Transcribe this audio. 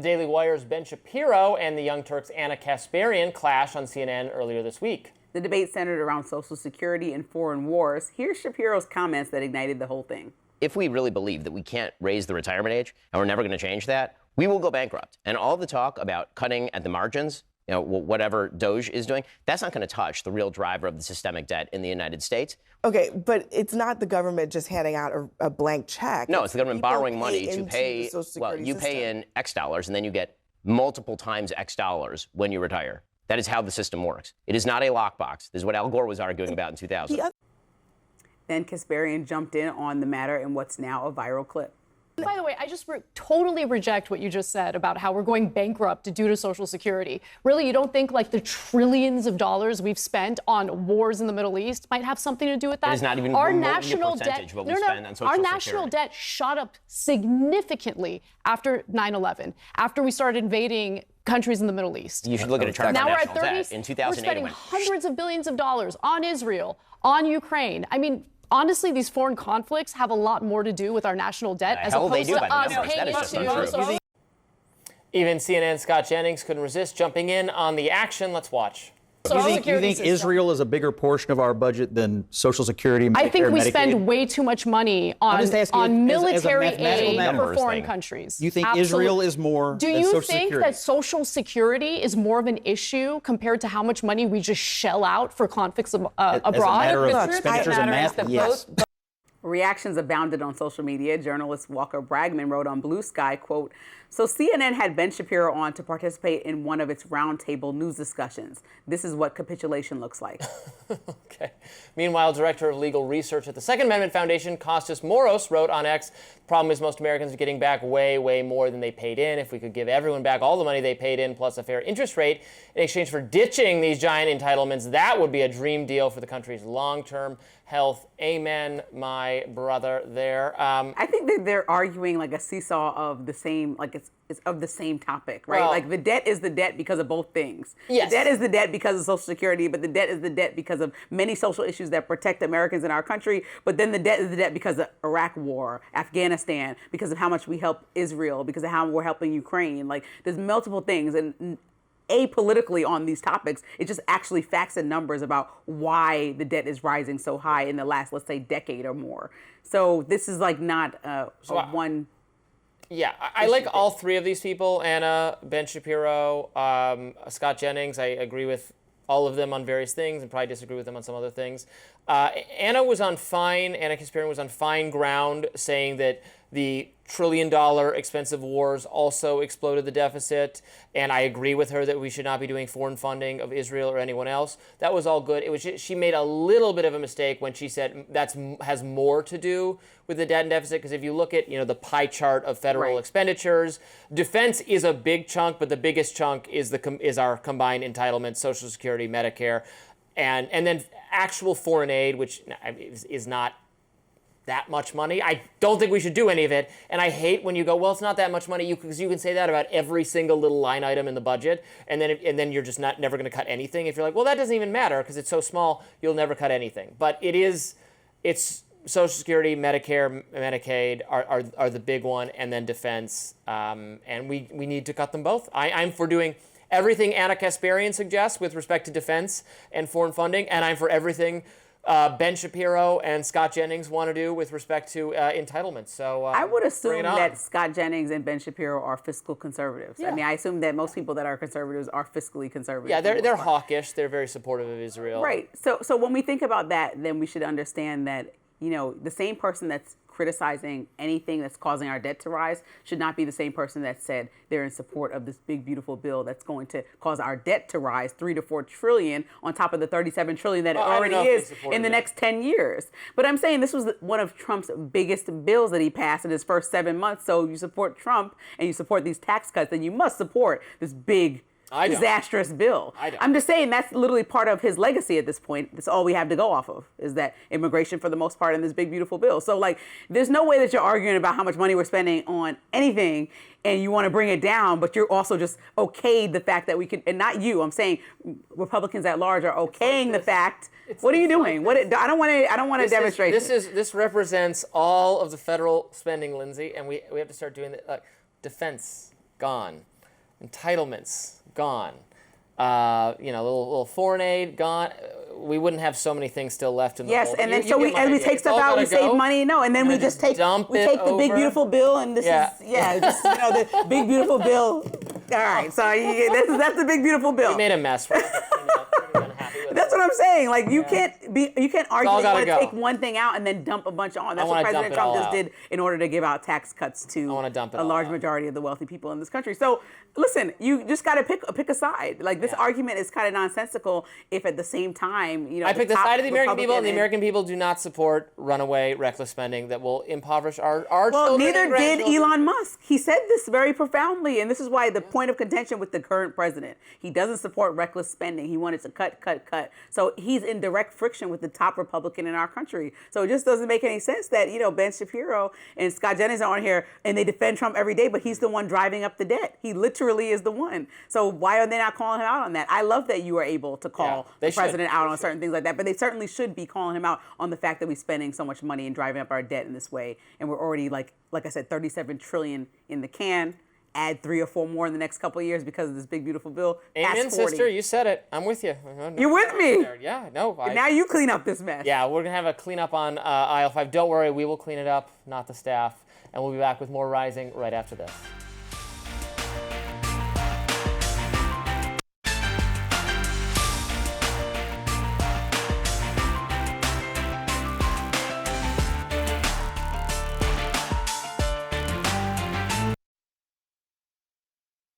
The Daily Wire's Ben Shapiro and the Young Turks' Ana Kasparian clashed on CNN earlier this week. The debate centered around Social Security and foreign wars. Here's Shapiro's comments that ignited the whole thing. If we really believe that we can't raise the retirement age and we're never going to change that, we will go bankrupt. And all the talk about cutting at the margins, whatever Doge is doing, that's not going to touch the real driver of the systemic debt in the United States. Okay, but it's not the government just handing out a blank check. No, it's the government borrowing money to pay. Well, you pay in X dollars and then you get multiple times X dollars when you retire. That is how the system works. It is not a lockbox. This is what Al Gore was arguing about in 2000. Then Kasparian jumped in on the matter in what's now a viral clip. By the way, I just totally reject what you just said about how we're going bankrupt due to Social Security. Really, you don't think like the trillions of dollars we've spent on wars in the Middle East might have something to do with that? It is not even our national debt. What we spend on Social our Security. national debt shot up significantly after 9/11, after we started invading countries in the Middle East. You should look at a chart of now we're at national 30. Debt. In 2008, we're spending hundreds of billions of dollars on Israel, on Ukraine. I mean, honestly, these foreign conflicts have a lot more to do with our national debt as opposed to us paying into. Even CNN's Scott Jennings couldn't resist jumping in on the action. Let's watch. You think Israel is a bigger portion of our budget than Social Security, Medicare, I think we Medicaid? spend way too much money on military aid for foreign countries. You think Israel is more Do than you Social think Security? that Social Security is more of an issue compared to how much money we just shell out for conflicts abroad? As a matter of expenditures and math, yes. Reactions abounded on social media. Journalist Walker Bragman wrote on Blue Sky, quote, "So CNN had Ben Shapiro on to participate in one of its roundtable news discussions. This is what capitulation looks like." Okay. Meanwhile, Director of Legal Research at the Second Amendment Foundation, Kostas Moros, wrote on X, "The problem is most Americans are getting back way, way more than they paid in. If we could give everyone back all the money they paid in plus a fair interest rate in exchange for ditching these giant entitlements, that would be a dream deal for the country's long-term health." Amen, my brother there. I think that they're arguing like a seesaw of the same, like it's of the same topic, right? Well, like the debt is the debt because of both things. Yes. The debt is the debt because of Social Security, but the debt is the debt because of many social issues that protect Americans in our country. But then the debt is the debt because of Iraq war, Afghanistan, because of how much we help Israel, because of how we're helping Ukraine. Like there's multiple things. And apolitically on these topics, it's just actually facts and numbers about why the debt is rising so high in the last, let's say, decade or more. So this is like not one. Yeah, I like all three of these people, Ana, Ben Shapiro, Scott Jennings. I agree with all of them on various things and probably disagree with them on some other things. Ana Kasparian was on fine ground saying that the trillion-dollar expensive wars also exploded the deficit, and I agree with her that we should not be doing foreign funding of Israel or anyone else. That was all good. It was she made a little bit of a mistake when she said that has more to do with the debt and deficit, because if you look at the pie chart of federal expenditures, defense is a big chunk, but the biggest chunk is our combined entitlements, Social Security, Medicare, and then actual foreign aid, which is not that much money. I don't think we should do any of it. And I hate when you go, well, it's not that much money, because you can say that about every single little line item in the budget, and then you're just never going to cut anything. If you're like, well, that doesn't even matter because it's so small, you'll never cut anything. But it's Social Security, Medicare, Medicaid are the big one, and then defense. And we need to cut them both. I'm for doing everything Ana Kasparian suggests with respect to defense and foreign funding, and I'm for everything Ben Shapiro and Scott Jennings want to do with respect to entitlements. So I would assume that Scott Jennings and Ben Shapiro are fiscal conservatives. Yeah. I mean, I assume that most people that are conservatives are fiscally conservative. Yeah, they're hawkish. They're very supportive of Israel. Right. So when we think about that, then we should understand that the same person that's criticizing anything that's causing our debt to rise should not be the same person that said they're in support of this big, beautiful bill that's going to cause our debt to rise 3 to 4 trillion on top of the 37 trillion that it already is in the next 10 years. But I'm saying this was one of Trump's biggest bills that he passed in his first 7 months. So you support Trump and you support these tax cuts, then you must support this big disastrous bill. I'm just saying that's literally part of his legacy at this point. That's all we have to go off of, is that immigration for the most part in this big, beautiful bill. So like, there's no way that you're arguing about how much money we're spending on anything and you want to bring it down, but you're also just okayed the fact that we can, and not you, I'm saying Republicans at large are okaying the fact. What are you doing? I don't want to demonstrate. This represents all of the federal spending, Lindsey, and we have to start doing that. Defense, gone. entitlements, gone. Little foreign aid, gone. We wouldn't have so many things still left in the Yes, fold. and then You we get my idea. take It's stuff all out, we gotta save go. money. No, and then we just take dump the it big over. beautiful bill, and this Yeah. the big beautiful bill. All right, so that's the big beautiful bill. We made a mess. We're unhappy with That's it. what I'm saying. Like you can't argue all that you want gotta to go. take one thing out and then dump a bunch on. That's what wanna President dump it Trump all just out. did in order to give out tax cuts to wanna dump it a all large out. majority of the wealthy people in this country. So listen, you just got to pick a side. Like this argument is kind of nonsensical if at the same time, I pick the top side of the American people, and the Republican American people do not support runaway, reckless spending that will impoverish our Well, children neither and did grandchildren. Elon Musk. He said this very profoundly, and this is why the point of contention with the current president. He doesn't support reckless spending. He wanted to cut. So he's in direct friction with the top Republican in our country. So it just doesn't make any sense that, Ben Shapiro and Scott Jennings are on here and they defend Trump every day, but he's the one driving up the debt. He literally is the one. So why are they not calling him out on that? I love that you are able to call they the president should. out They on certain things like that, but they certainly should be calling him out on the fact that we're spending so much money and driving up our debt in this way. And we're already, like I said, 37 trillion in the can. Add 3 or 4 more in the next couple of years because of this big, beautiful bill. Amen, That's 40. sister. You said it. I'm with you. You're with me. Yeah, no. Now you clean up this mess. Yeah, we're going to have a cleanup on aisle 5. Don't worry, we will clean it up, not the staff. And we'll be back with more Rising right after this.